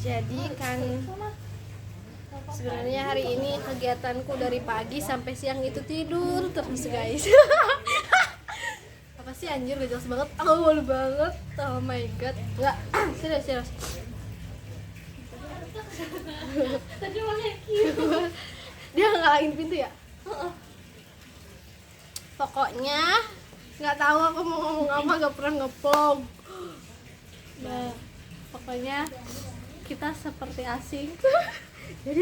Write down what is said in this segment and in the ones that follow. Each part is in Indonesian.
Jadi kan sebenarnya hari ini kegiatanku dari pagi sampai siang itu tidur terus guys. Apa sih anjir gak jelas banget, aku malu banget, oh my god. Enggak, serius. Tadi malah gitu. Dia ngalangin pintu ya? Pokoknya nggak tahu aku mau ngomong apa, gak pernah nge-vlog. Nah, pokoknya kita seperti asing. Jadi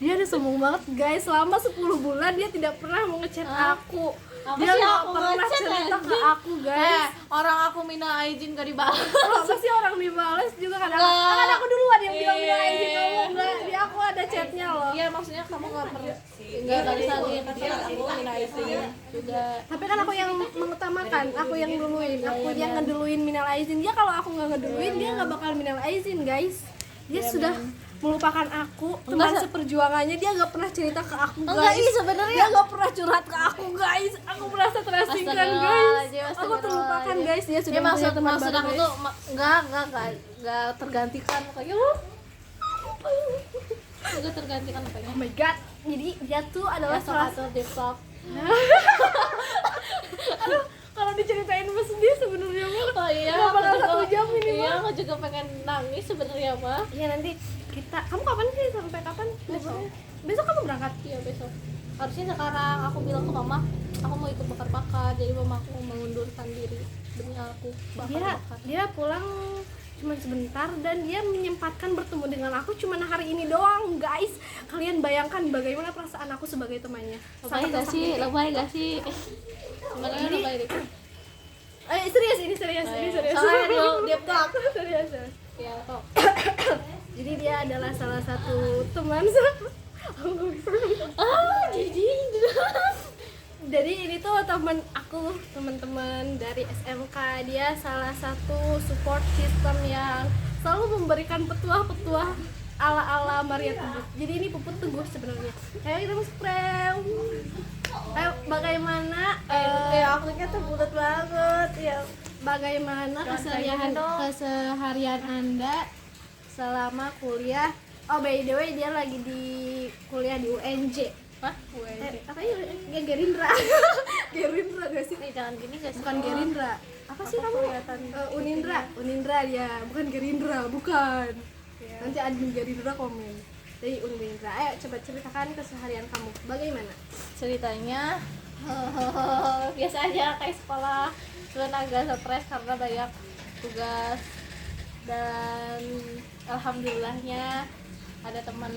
dia udah sombong banget guys, selama 10 bulan dia tidak pernah mau ngechat aku. Apa Dia sih nggak aku pernah ngechat, cerita ke anjing? aku guys. Orang aku minta izin gak dibalas. Apa sih orang dibales juga kadang Enggak. kan aku duluan yang bilang izin kamu enggak, di aku ada chatnya loh. Iya, maksudnya kamu gak perlu bisa lihat dia aku minta izin juga. Tapi kan aku yang mengutamakan, aku yang duluin, aku yang ngeduluin minal aizin. Dia kalau aku nggak ngeduluin dia nggak bakal minal aizin guys. Dia sudah melupakan aku, teman seperjuangannya. Dia nggak pernah cerita ke aku guys. Enggak, iya sebenarnya. Dia nggak pernah curhat ke aku guys. Aku merasa terasingkan guys. Aku terlupakan guys. Dia sudah punya teman maksud baru aku guys. tuh enggak tergantikan kayak enggak tergantikan Oh kayaknya. my god. Jadi dia tuh adalah salah Satu di vlog. Aduh, kalau diceritain mas dia sebenarnya mah Oh iya, nggak bakal 1 jam ini iya, mah. aku juga pengen nangis sebenarnya mah. Iya nanti kita, kamu kapan sih, sampai kapan liburnya? Besok kamu berangkat? Iya besok. Harusnya sekarang aku bilang ke mama, aku mau ikut bakar-bakar. Jadi mama aku mengundurkan diri demi aku bakar-bakar. Dia pulang cuma sebentar dan dia menyempatkan bertemu dengan aku cuma hari ini doang guys. Kalian bayangkan bagaimana perasaan aku sebagai temannya. Lebay gak sih? Lebay gak sih? Sebenarnya Jadi- lebay deh. Serius ini serius. Soalnya dia vlog. serius. Ya kok. Jadi dia adalah salah satu teman Jijik. Jadi ini tuh teman-teman dari SMK. Dia salah satu support system yang selalu memberikan petuah-petuah ala-ala Maria Teguh. Jadi ini Puput Teguh sebenarnya. Ayo kita spray. Ayo bagaimana Akunya tuh bulat banget ya. bagaimana keseharian Anda selama kuliah? Oh by the way dia lagi di kuliah di UNJ. Hah? Apa ya? Gerindra. Gerindra gak sih? Jangan gini guys. Bukan Gerindra. Apa sih kamu? Unindra dia, bukan Gerindra, bukan. Nanti admin Gerindra komen. Jadi Unindra. Ayo coba ceritakan keseharian kamu. Bagaimana? Ceritanya biasa aja kayak sekolah, cuman agak stres karena banyak tugas, dan alhamdulillahnya ada teman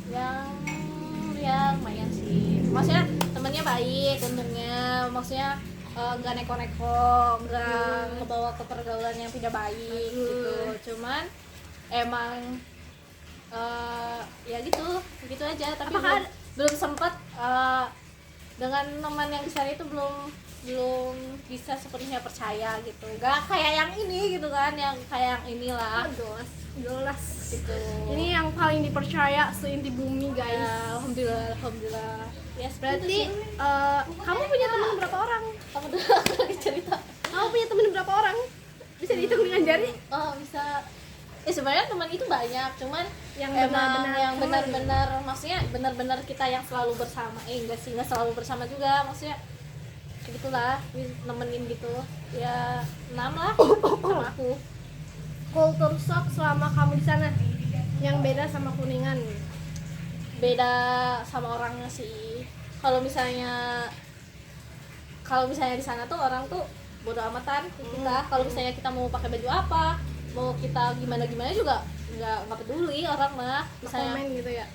yang lumayan sih, maksudnya temennya baik untungnya, maksudnya nggak neko-neko, nggak ngebawa ke pergaulan yang tidak baik gitu, cuman emang ya gitu aja. Tapi Apakah belum sempat dengan teman yang di sana itu belum bisa sepenuhnya percaya gitu, nggak kayak yang ini gitu kan, yang kayak yang inilah Jelas. gitu. Ini yang paling dipercaya seinti bumi guys. Ya, alhamdulillah ya Berarti kamu punya teman berapa orang? kamu tuh lagi cerita. Kamu punya teman berapa orang? Bisa dihitung dengan jari? Oh bisa. Sebenarnya teman itu banyak, cuman Yang emang benar-benar yang teman. benar-benar, maksudnya benar-benar kita yang selalu bersama. Enggak sih, enggak selalu bersama juga, maksudnya kayak gitulah, nemenin gitu ya, 6 lah sama aku. Culture shock selama kamu di sana yang beda sama Kuningan. Beda sama orangnya sih. Kalau misalnya di sana tuh orang tuh bodo amatan ke kita. Kalau misalnya kita mau pakai baju apa, mau kita gimana juga nggak peduli orang mah. Misalnya Komen gitu ya.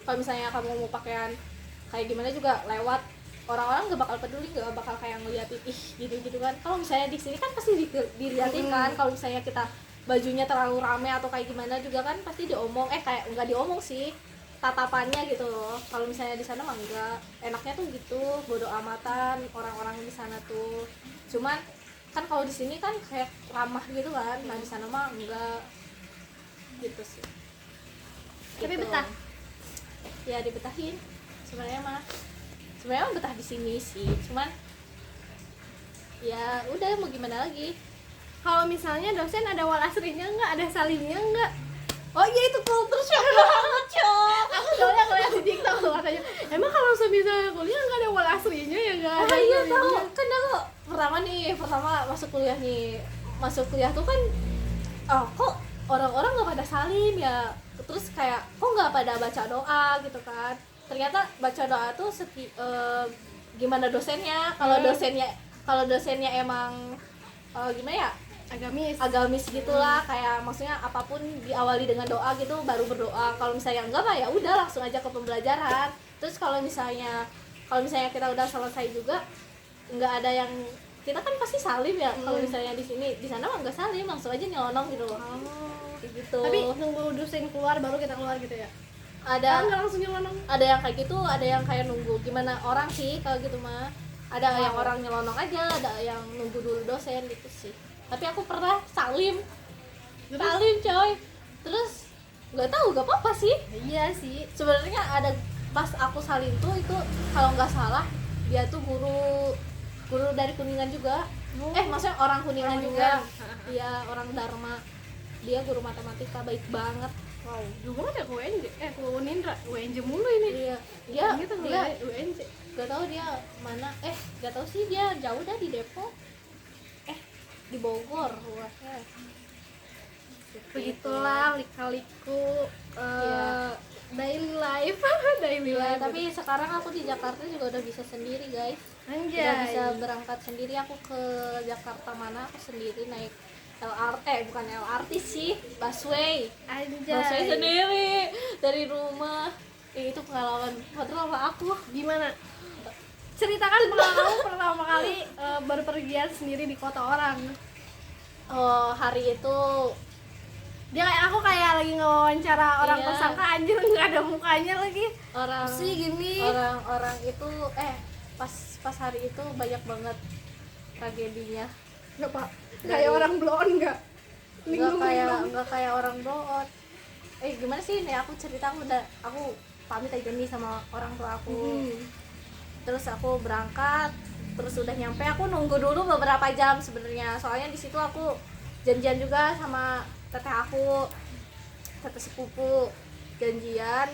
kalau misalnya kamu mau pakaian kayak gimana juga lewat, orang-orang nggak bakal peduli, nggak bakal kayak ngeliatin gitu kan. Kalau misalnya di sini kan pasti diliatin kan. Kalau misalnya kita bajunya terlalu rame atau kayak gimana juga kan pasti diomong, kayak nggak diomong sih, tatapannya gitu loh. Kalau misalnya di sana mah enggak, enaknya tuh gitu, bodo amatan orang-orang di sana tuh. Cuman kan kalau di sini kan kayak ramah gitu kan, nah di sana mah enggak gitu sih. Tapi Gitu. betah. Ya dibetahin sebenarnya mah betah di sini sih, cuman ya udah mau gimana lagi. Kalau misalnya dosen ada wal asrinya nggak, ada salimnya nggak? Oh iya itu culture shock banget cok. Aku soalnya ngeliat di TikTok tuh katanya, emang kalau semisal kuliah nggak ada wal asrinya ya nggak ada. Iya tahu kan aku pertama masuk kuliah tuh kan kok orang-orang nggak pada salim ya, terus kayak kok nggak pada baca doa gitu kan. Ternyata baca doa tuh gimana dosennya, kalau dosennya emang gimana ya, agamis gitulah, kayak maksudnya apapun diawali dengan doa gitu baru berdoa. Kalau misalnya enggak mah ya udah langsung aja ke pembelajaran. Terus kalau misalnya kita udah selesai juga nggak ada yang, kita kan pasti salim ya. Kalau misalnya di sana mah nggak salim, langsung aja nyelonong gitu loh. Kayak gitu. Tapi nunggu dosen keluar baru kita keluar gitu ya. Ada Nggak langsung nyelonong. ada yang kayak gitu, ada yang kayak nunggu gimana orang sih kalau gitu mah. Ada yang orang nyelonong aja, ada yang nunggu dulu dosen gitu sih. Tapi aku pernah salim coy, terus nggak tahu nggak apa-apa sih. Iya sih. Sebenarnya ada pas aku salim tuh itu kalau nggak salah dia tuh guru dari Kuningan juga. Maksudnya orang Kuningan juga. Iya, orang Dharma. Dia guru matematika, baik banget. Wow, dulu ada UNJ, ke Unindra, UNJ mulu ini. Iya, Gitu dia UNJ. gak tahu dia mana, gak tahu sih, dia jauh dah di Depok, di Bogor luasnya. Begitulah lika-liku Iya. daily life. Daily Iya, life. tapi sekarang aku di Jakarta juga udah bisa sendiri guys. Udah bisa Anjay. berangkat sendiri. Aku ke Jakarta mana aku sendiri naik bukan LRT sih, busway sendiri dari rumah. Itu pengalaman pertama aku. Gimana? Ceritakan pengalaman pertama kali berpergian sendiri di kota orang. Hari itu Dia kayak aku kayak lagi ngewawancara orang Iya. tersangka, anjir nggak ada mukanya lagi. orang Sih gini. orang itu pas hari itu banyak banget tragedinya. Nggak pak, kayak orang blon nggak? Nggak kayak orang doot. Gimana sih nih, aku cerita, aku pamit aja nih sama orang tua aku. Terus aku berangkat, terus udah nyampe, aku nunggu dulu beberapa jam sebenarnya. Soalnya di situ aku janjian juga sama teteh sepupu, janjian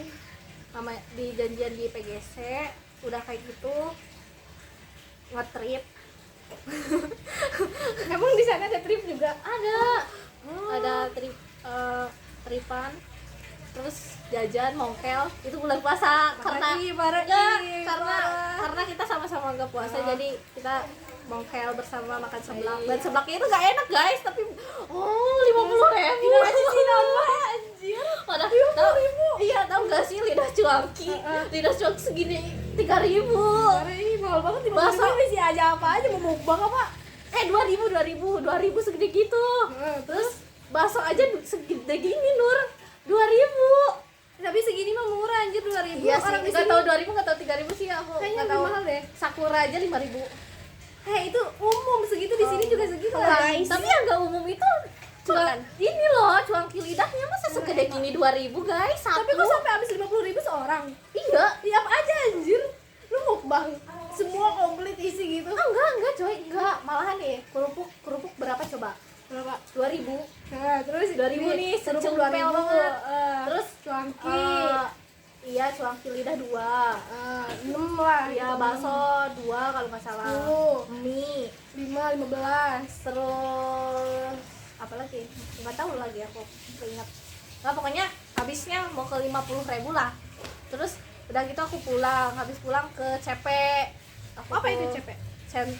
di PGC, udah kayak gitu nge-trip. Emang di sana ada trip juga? Ada tripan, terus jajan mongkel itu bulan puasa. Karena kita sama-sama nggak puasa, jadi kita mongkel bersama, makan seblak. Dan seblaknya itu nggak enak guys, tapi 50.000 Anjir. Iya, tahu nggak sih lidah cuanki segini 3.000. Ini mahal banget, di Bakso. ini sih aja apa aja, mau mukbang apa? 2.000 segede gitu. Terus bakso aja segede gini Nur, 2.000. Tapi segini mah murah anjir, 2.000. Iya sih, Orang di nggak sini tahu 2.000 nggak tahu 3.000 sih aku. kayaknya Nggak lebih tahu. mahal deh. Sakura aja 5.000. Itu umum segitu, di sini juga segitu guys. Tapi yang nggak umum itu ini loh, cuanki lidahnya masa segede gini 2.000 guys, satu. Tapi kok sampai habis 50.000 seorang? Iya. Iya apa aja anjir? Lu mukbang semua komplit isi gitu. Enggak coy, enggak. Malahan nih, kerupuk berapa coba? Berapa? 2.000. Nah, terus 2.000 nih, kerupuk secumpel 2.000. banget. Terus cuanki Iya, cuanki lidah 2. 6 lah. Iya, gitu. bakso 2 kalau nggak salah. 10, Mie, 5, 15. terus apa lagi? Nggak tahu lagi aku, nggak ingat. Nggak, pokoknya habisnya mau ke 50.000 lah. Terus udah gitu aku habis pulang ke CP. Apa itu CP?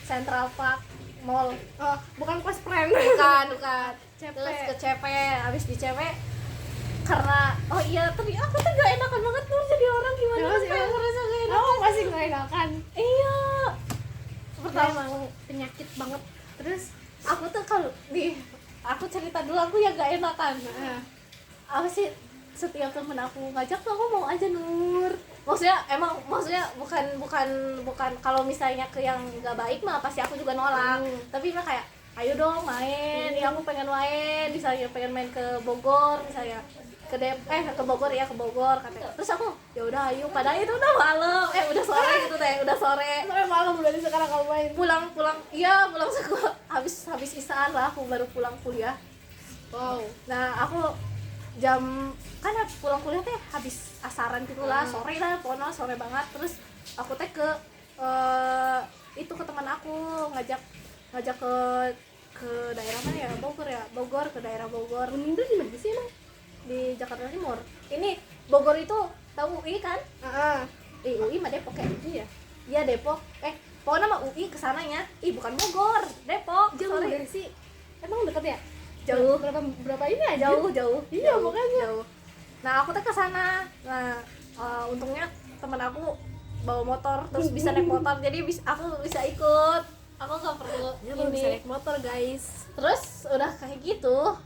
Central Park Mall. Oh, bukan cosplay. Bukan. CP. Terus ke CP, habis di CP karena tadi aku tuh gak enakan banget Nur jadi orang, gimana Terus, kayak ya? ngerasa gak enakan. Aku masih nggak enakan. Iya. Pertama penyakit banget. Terus Aku tuh aku cerita dulu, aku yang gak enakan. Apa sih, setiap temen aku ngajak tuh aku mau aja Nur. Maksudnya bukan kalau misalnya ke yang nggak baik mah pasti aku juga nolak. Tapi mah kayak ayo dong main, ya aku pengen main, misalnya pengen main ke Bogor, misalnya ke Bogor katanya. Terus aku ya udah ayo, padahal itu udah malam, udah sore gitu teh, udah sore. sampai malam udah sekarang kamu main. Pulang sekolah habis isaan lah aku baru pulang kuliah. Wow. Nah, aku jam kan pulang kuliah teh habis asaran gitu lah, sore lah, pokoknya sore banget. Terus aku teh ke itu ke teman aku ngajak ke daerah mana ya, Bogor, ke daerah Bogor. Meninggal di mana sih emang? Di Jakarta Timur. Ini Bogor itu tahu UI kan? UI mah Depok ya? Iya Depok. Pokoknya mah UI kesananya. Bukan Bogor, Depok. Jauh Sorry. dari sih. Emang deket ya? Jauh. Berapa ini aja? Jauh. Iya, makanya. Jauh. Nah, aku tuh ke sana. Nah, untungnya teman aku bawa motor, terus bisa naik motor. Jadi aku bisa ikut. Aku nggak perlu Ya, belum bisa naik motor, guys. Terus udah kayak gitu.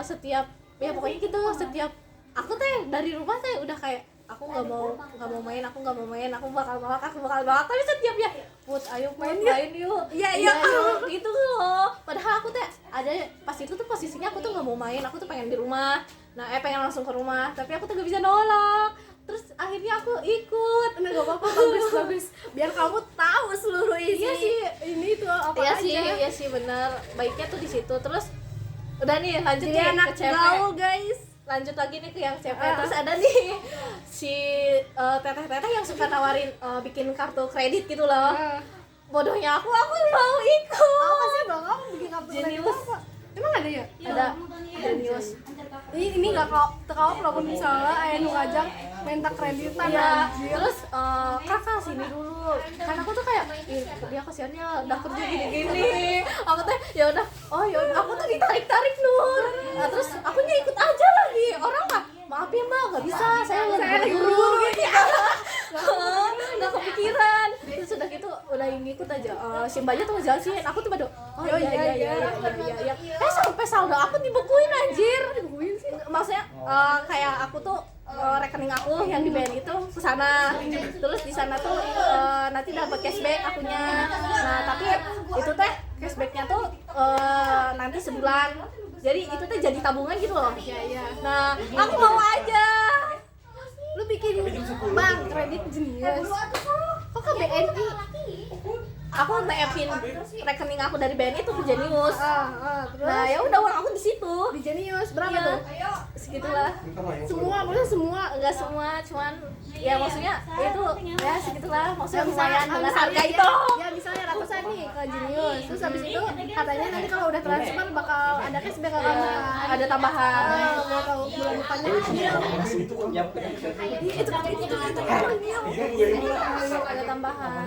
Setiap ya pokoknya gitu, setiap aku teh dari rumah teh udah kayak aku nggak mau main, aku bakal balak, tapi setiap ya Put ayo main yuk, iya gitu loh. Padahal aku teh ada pas itu tuh posisinya aku tuh nggak mau main, aku tuh pengen di rumah, pengen langsung ke rumah, tapi aku tuh gak bisa nolak. Terus akhirnya aku ikut. Nah, gak apa-apa, bagus biar kamu tahu seluruh isi. Iya sih, ini tuh apa aja. Iya sih bener, baiknya tuh di situ. Terus udah nih lanjut Jadi nih anak ke CP. gaul, guys. Lanjut lagi nih ke yang CP. Terus ada nih si teteh-teteh yang suka nawarin bikin kartu kredit gitu loh. Bodohnya aku mau ikut. Apa sih bang, kamu bikin kartu kredit Genius. apa? Emang ada ya? Ada Genius. Ini nggak kau kalau misalnya ayah nu ngajak minta kreditan Iya, anjir. terus kakak sini dulu. Karena aku tuh kayak, dia kasihannya udah kerja gini-gini. Aku tuh ya udah, aku tuh ditarik-tarik Nur. Nah, terus aku ikut aja lagi. Orang mah, maaf ya Mbak, nggak bisa. Saya lagi buru gitu. Nggak kepikiran. Terus udah gitu, udah ngikut aja. Si Mbaknya tuh ngejelasin, aku tuh pada, iya. Sampai saldo aku dibukuin anjir. Dibukuin sih. Maksudnya kayak aku tuh rekening aku yang di BNI itu ke sana. Terus di sana tuh nanti dapat cashback akunya. Nah, tapi itu teh cashbacknya tuh nanti sebulan. Jadi itu teh jadi tabungan gitu loh. Iya. Nah, aku mau aja. Lu bikin bank kredit Genius. Kok ke BNI? Aku naikin rekening aku dari BNI tuh ke Genius. Terus Nah, ya udah uang aku di situ. di Genius berapa Iya. tuh? Segitulah. Maksudnya semua. Enggak semua, cuman ya maksudnya itu ya segitulah, maksudnya Ya, lumayan misalnya- dengan misalnya harga ya, itu. Ya misalnya ratusan nih ke Genius. Terus habis itu katanya nanti kalau udah transfer bakal ada cashback ke kamu kan? Ada tambahan. Mau tahu bulan depannya? Ada tambahan.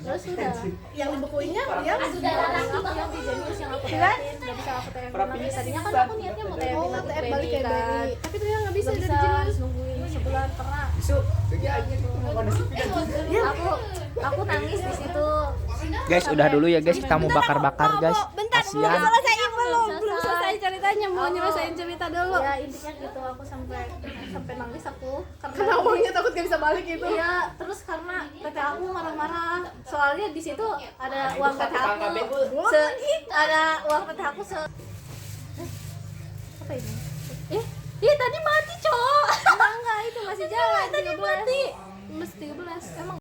Terus udah. Yang dibukuinnya yang Aku yang di Genius yang aku TF-in, nggak bisa aku TF-in lagi. Tadinya kan aku niatnya mau TF-in mau untuk TF balik ke kan. BNI. Tapi ternyata nggak bisa Nggak dari bisa, Genius. harus nungguin sebulan karena aku nangis di situ. Guys, udah dulu ya guys, kita mau bakar-bakar guys. Kasihan. Belum selesai ceritanya, mau nyelesain cerita dulu. Ya intinya gitu, aku sampai nangis aku Karena uangnya takut gak bisa balik itu. Iya, terus karena teteh aku marah-marah. Soalnya di situ ada uang teteh aku. Ada uang teteh aku apa ini? Tadi mati, Cok. Enggak, itu masih jalan. Tadi mati. Masih 13. Emang